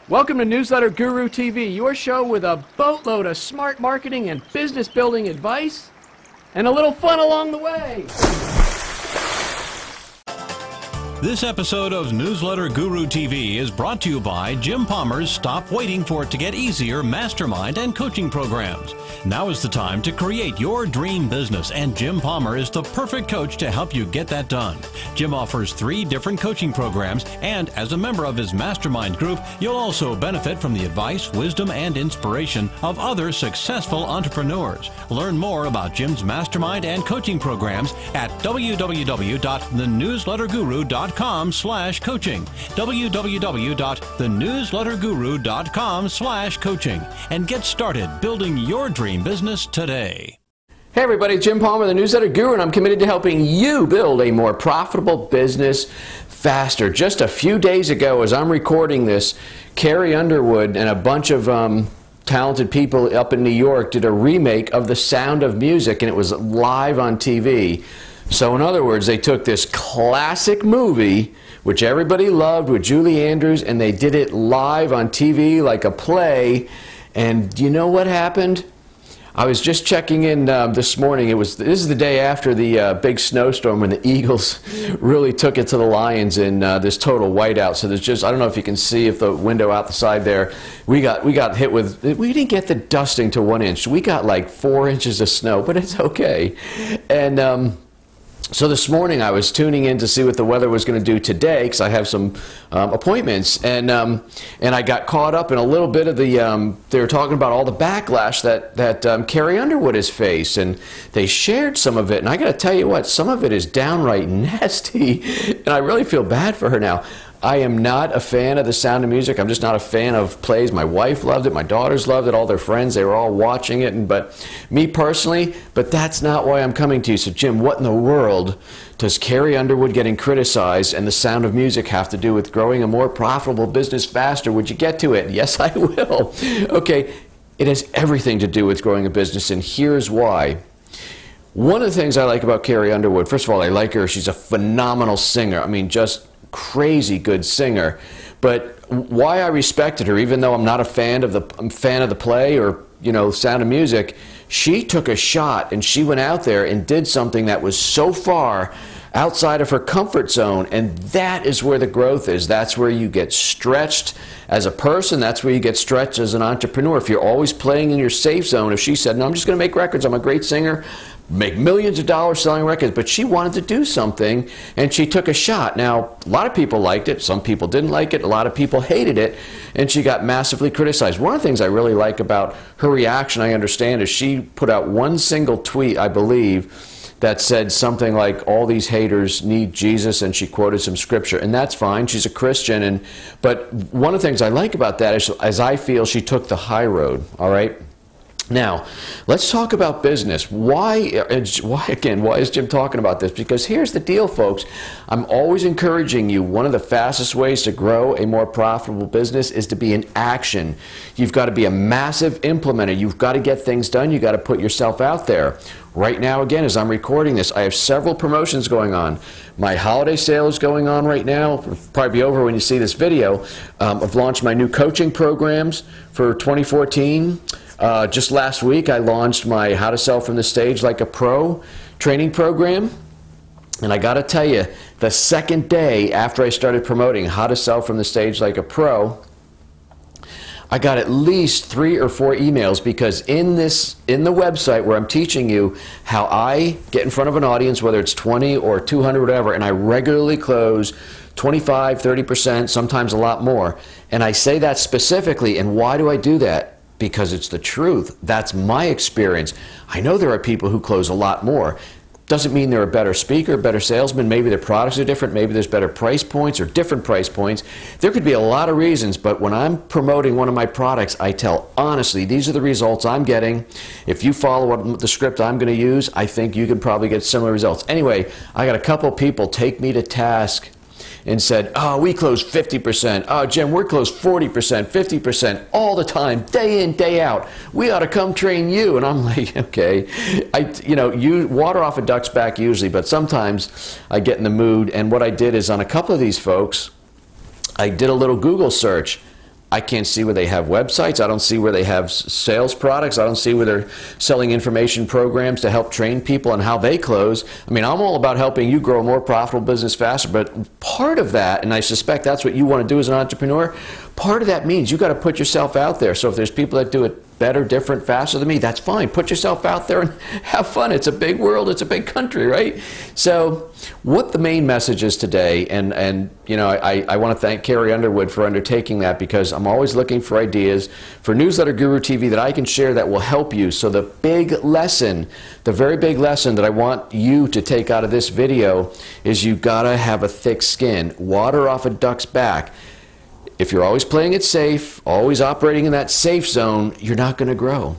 Welcome to Newsletter Guru TV, your show with a boatload of smart marketing and business building advice, and a little fun along the way. This episode of Newsletter Guru TV is brought to you by Jim Palmer's Stop Waiting for It to Get Easier mastermind and coaching programs. Now is the time to create your dream business, and Jim Palmer is the perfect coach to help you get that done. Jim offers 3 different coaching programs, and as a member of his mastermind group, you'll also benefit from the advice, wisdom, and inspiration of other successful entrepreneurs. Learn more about Jim's mastermind and coaching programs at www.thenewsletterguru.com/coaching, www.thenewsletterguru.com/coaching, and get started building your dream business today. Hey everybody, Jim Palmer, the Newsletter Guru, and I'm committed to helping you build a more profitable business faster. Just a few days ago, as I'm recording this, Carrie Underwood and a bunch of talented people up in New York did a remake of The Sound of Music, and it was live on TV. So in other words, they took this classic movie, which everybody loved, with Julie Andrews, and they did it live on TV like a play. And you know what happened? I was just checking in this morning. This is the day after the big snowstorm when the Eagles really took it to the Lions in this total whiteout. So there's just, I don't know if you can see if the window out the side there, we got hit with, we didn't get the dusting to 1 inch. We got like 4 inches of snow, but it's okay. And so this morning I was tuning in to see what the weather was going to do today, because I have some appointments, and I got caught up in a little bit of the they were talking about all the backlash that Carrie Underwood has faced, and they shared some of it, and I got to tell you what, some of it is downright nasty, and I really feel bad for her now. I am not a fan of The Sound of Music. I'm just not a fan of plays. My wife loved it. My daughters loved it. All their friends, they were all watching it. But me personally, but that's not why I'm coming to you. So Jim, what in the world does Carrie Underwood getting criticized and The Sound of Music have to do with growing a more profitable business faster? Would you get to it? Yes, I will. Okay, it has everything to do with growing a business, and here's why. One of the things I like about Carrie Underwood, first of all, I like her. She's a phenomenal singer. I mean, just crazy good singer. But why I respected her, even though I'm not a fan of the play or, you know, Sound of Music, she took a shot and she went out there and did something that was so far outside of her comfort zone, and that is where the growth is. That's where you get stretched as a person. That's where you get stretched as an entrepreneur. If you're always playing in your safe zone, if she said, no, I'm just going to make records, I'm a great singer, make millions of dollars selling records, but she wanted to do something, and she took a shot. Now, a lot of people liked it, some people didn't like it, a lot of people hated it, and she got massively criticized. One of the things I really like about her reaction, I understand, is she put out one single tweet, I believe, that said something like, all these haters need Jesus, and she quoted some scripture, and that's fine. She's a Christian, but one of the things I like about that is I feel she took the high road, all right? Now, let's talk about business. Why is Jim talking about this? Because here's the deal, folks. I'm always encouraging you, one of the fastest ways to grow a more profitable business is to be in action. You've got to be a massive implementer. You've got to get things done. You've got to put yourself out there. Right now, again, as I'm recording this, I have several promotions going on. My holiday sale is going on right now. It'll probably be over when you see this video. I've launched my new coaching programs for 2014. Just last week, I launched my How to Sell from the Stage Like a Pro training program. And I got to tell you, the second day after I started promoting How to Sell from the Stage Like a Pro, I got at least 3 or 4 emails, because in the website where I'm teaching you how I get in front of an audience, whether it's 20 or 200, whatever, and I regularly close 25, 30%, sometimes a lot more. And I say that specifically, and why do I do that? Because it's the truth. That's my experience. I know there are people who close a lot more. Doesn't mean they're a better speaker, better salesman. Maybe their products are different. Maybe there's better price points or different price points. There could be a lot of reasons, but when I'm promoting one of my products, I tell honestly, these are the results I'm getting. If you follow the script I'm going to use, I think you could probably get similar results. Anyway, I got a couple people take me to task and said, oh, we close 50%. Oh, Jim, we're close 40%, 50%, all the time, day in, day out. We ought to come train you. And I'm like, okay. You water off a duck's back usually, but sometimes I get in the mood. And what I did is on a couple of these folks, I did a little Google search. I can't see where they have websites. I don't see where they have sales products. I don't see where they're selling information programs to help train people on how they close. I mean, I'm all about helping you grow a more profitable business faster, but part of that, and I suspect that's what you want to do as an entrepreneur, part of that means you got to put yourself out there. So if there's people that do it better, different, faster than me, that's fine. Put yourself out there and have fun. It's a big world. It's a big country, right? So what the main message is today, and you know, I want to thank Carrie Underwood for undertaking that, because I'm always looking for ideas for Newsletter Guru TV that I can share that will help you. So the big lesson, the very big lesson that I want you to take out of this video is you got to have a thick skin. Water off a duck's back. If you're always playing it safe, always operating in that safe zone, you're not going to grow.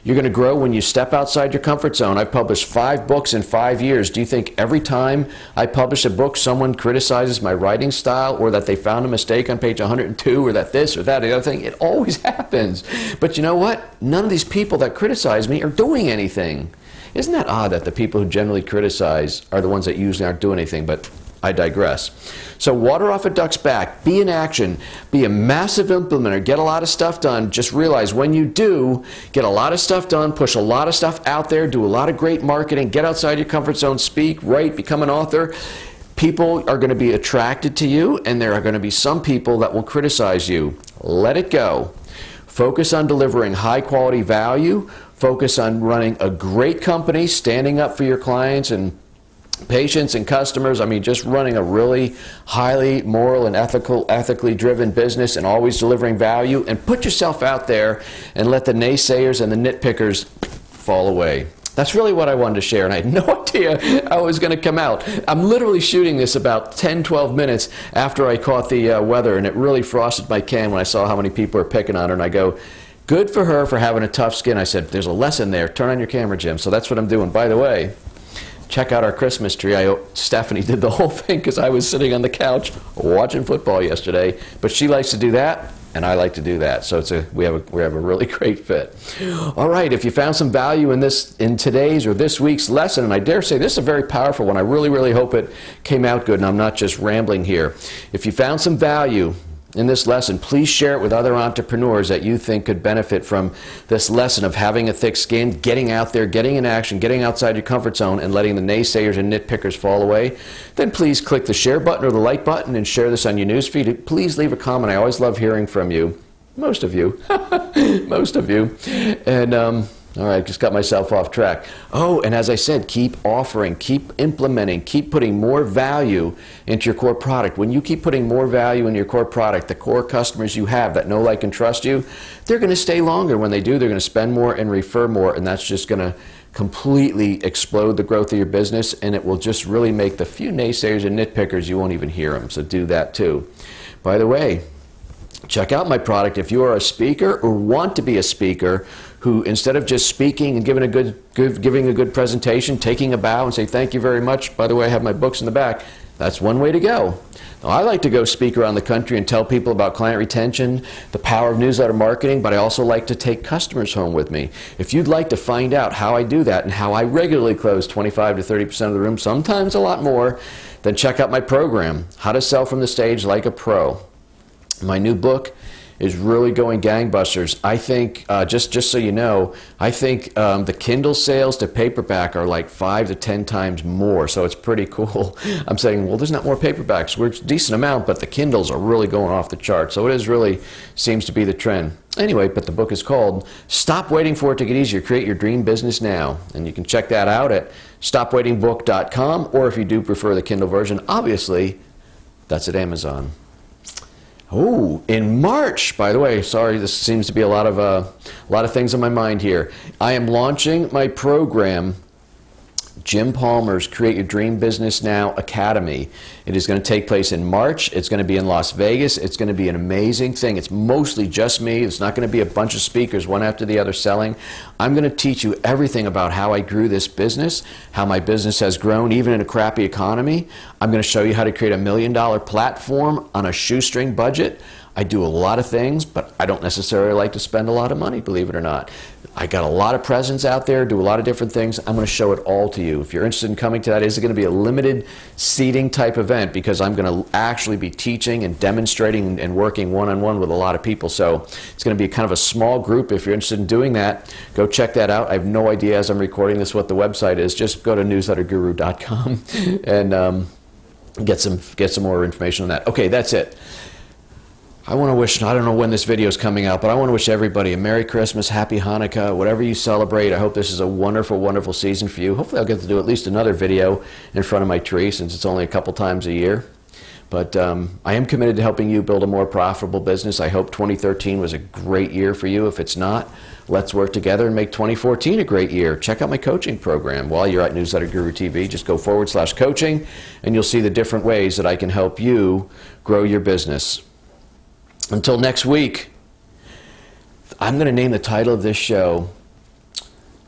You're going to grow when you step outside your comfort zone. I've published 5 books in 5 years. Do you think every time I publish a book someone criticizes my writing style, or that they found a mistake on page 102, or that this or that or the other thing? It always happens. But you know what? None of these people that criticize me are doing anything. Isn't that odd that the people who generally criticize are the ones that usually aren't doing anything? But I digress. So water off a duck's back, be in action, be a massive implementer, get a lot of stuff done. Just realize when you do get a lot of stuff done, push a lot of stuff out there, do a lot of great marketing, get outside your comfort zone, speak, write, become an author, people are going to be attracted to you, and there are going to be some people that will criticize you. Let it go. Focus on delivering high quality value. Focus on running a great company, standing up for your clients and patients and customers. I mean, just running a really highly moral and ethically driven business, and always delivering value. And put yourself out there and let the naysayers and the nitpickers fall away. That's really what I wanted to share, and I had no idea how it was going to come out. I'm literally shooting this about 10-12 minutes after I caught the weather, and it really frosted my can when I saw how many people are picking on her. And I go, good for her for having a tough skin. I said, there's a lesson there. Turn on your camera, Jim. So that's what I'm doing. By the way, check out our Christmas tree. Stephanie did the whole thing because I was sitting on the couch watching football yesterday. But she likes to do that, and I like to do that. So we have a really great fit. All right, if you found some value in today's or this week's lesson, and I dare say this is a very powerful one. I really hope it came out good, and I'm not just rambling here. If you found some value in this lesson, please share it with other entrepreneurs that you think could benefit from this lesson of having a thick skin, getting out there, getting in action, getting outside your comfort zone, and letting the naysayers and nitpickers fall away. Then please click the share button or the like button and share this on your newsfeed. Please leave a comment. I always love hearing from you. Most of you. Most of you. And all right, just got myself off track. Oh, and as I said, keep offering, keep implementing, keep putting more value into your core product. When you keep putting more value in your core product, the core customers you have that know, like, and trust you, they're going to stay longer. When they do, they're going to spend more and refer more, and that's just going to completely explode the growth of your business, and it will just really make the few naysayers and nitpickers, you won't even hear them. So do that too. By the way, check out my product if you are a speaker or want to be a speaker who, instead of just speaking and giving a good presentation, taking a bow and say thank you very much, by the way, I have my books in the back, that's one way to go. Now, I like to go speak around the country and tell people about client retention, the power of newsletter marketing, but I also like to take customers home with me. If you'd like to find out how I do that and how I regularly close 25 to 30% of the room, sometimes a lot more, then check out my program, How to Sell from the Stage Like a Pro. My new book is really going gangbusters. I think, just so you know, I think the Kindle sales to paperback are like 5 to 10 times more, so it's pretty cool. I'm saying, well, there's not more paperbacks. We're a decent amount, but the Kindles are really going off the chart. So it is really seems to be the trend. Anyway, but the book is called Stop Waiting for It to Get Easier, Create Your Dream Business Now. And you can check that out at stopwaitingbook.com, or if you do prefer the Kindle version, obviously, that's at Amazon. Oh, in March, by the way, sorry, this seems to be a lot of things on my mind here. I am launching my program, Jim Palmer's Create Your Dream Business Now Academy. It is going to take place in March. It's going to be in Las Vegas. It's going to be an amazing thing. It's mostly just me. It's not going to be a bunch of speakers, one after the other, selling. I'm going to teach you everything about how I grew this business, how my business has grown even in a crappy economy. I'm going to show you how to create $1 million platform on a shoestring budget. I do a lot of things, but I don't necessarily like to spend a lot of money, believe it or not. I got a lot of presents out there, do a lot of different things. I'm going to show it all to you. If you're interested in coming to that, it's going to be a limited seating type event because I'm going to actually be teaching and demonstrating and working one-on-one with a lot of people. So it's going to be kind of a small group. If you're interested in doing that, go check that out. I have no idea as I'm recording this what the website is. Just go to newsletterguru.com and get some more information on that. Okay, that's it. I want to wish, I don't know when this video is coming out, but I want to wish everybody a Merry Christmas, Happy Hanukkah, whatever you celebrate. I hope this is a wonderful, wonderful season for you. Hopefully I'll get to do at least another video in front of my tree since it's only a couple times a year. But I am committed to helping you build a more profitable business. I hope 2013 was a great year for you. If it's not, let's work together and make 2014 a great year. Check out my coaching program. While you're at Newsletter Guru TV, just go /coaching and you'll see the different ways that I can help you grow your business. Until next week, I'm going to name the title of this show,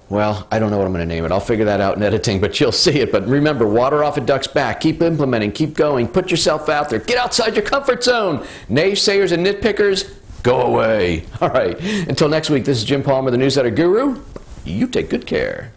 well, I don't know what I'm going to name it. I'll figure that out in editing, but you'll see it. But remember, water off a duck's back. Keep implementing. Keep going. Put yourself out there. Get outside your comfort zone. Naysayers and nitpickers, go away. All right. Until next week, this is Jim Palmer, the Newsletter Guru. You take good care.